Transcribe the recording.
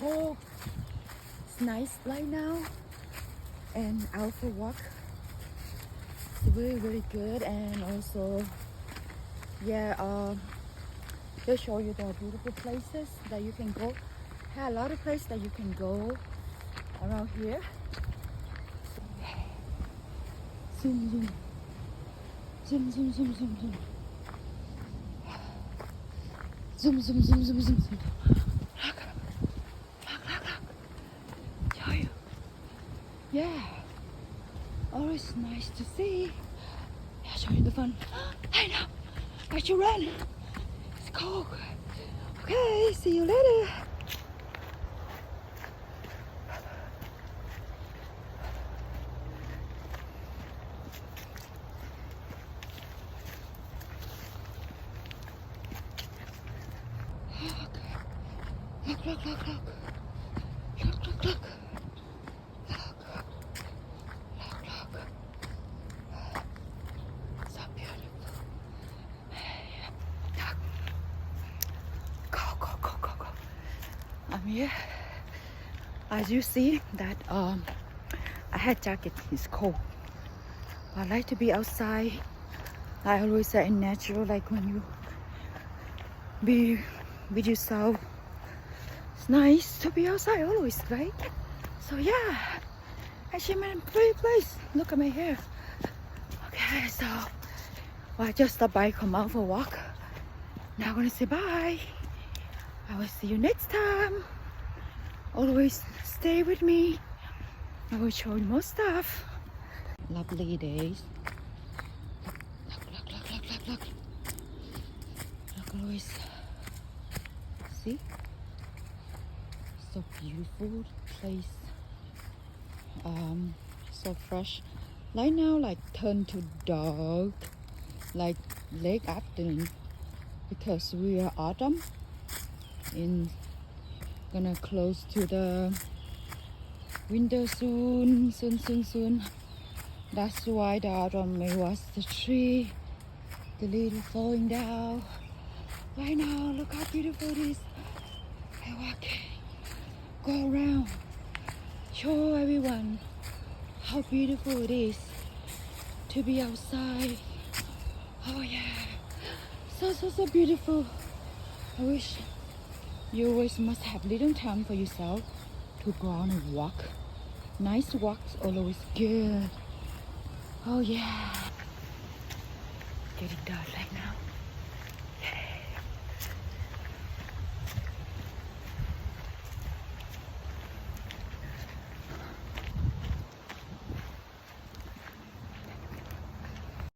cold. It's nice right now. And out for walk. It's really, really good. And also, yeah, they'll show you the beautiful places that you can go. There are a lot of places that you can go around here. Zoom, zoom. Zoom, zoom, zoom, zoom, zoom. Zoom, zoom, zoom, zoom, zoom, zoom. Look, look, look. Show you. Yeah. Always nice to see. Yeah, show you the fun. I know. I should run. It's cold. Okay, see you later. Look, look, look, look. Look, look, look. Look. Look, look. So beautiful. Look. Go, go, go, go, go. I'm here. As you see that I had jacket, it's cold. I like to be outside. I always say in natural, like when you be with yourself. It's nice to be outside always, right? So yeah, actually I'm in a pretty place. Look at my hair. Okay, so I just stopped by, come out for a walk. Now I'm gonna say bye. I will see you next time. Always stay with me. I will show you more stuff. Lovely days. Look, look, look, look, look, look. Look, always. See? So beautiful place. So fresh. Right now, like turn to dark, like late afternoon, because we are autumn. Gonna close to the winter soon. That's why the autumn may watch the tree, the leaves falling down. Right now, look how beautiful it is. I walk, go around, show everyone how beautiful it is to be outside. Oh yeah, so beautiful. I wish you always must have little time for yourself to go out and walk. Nice walks always good. Oh yeah. Getting dark right now.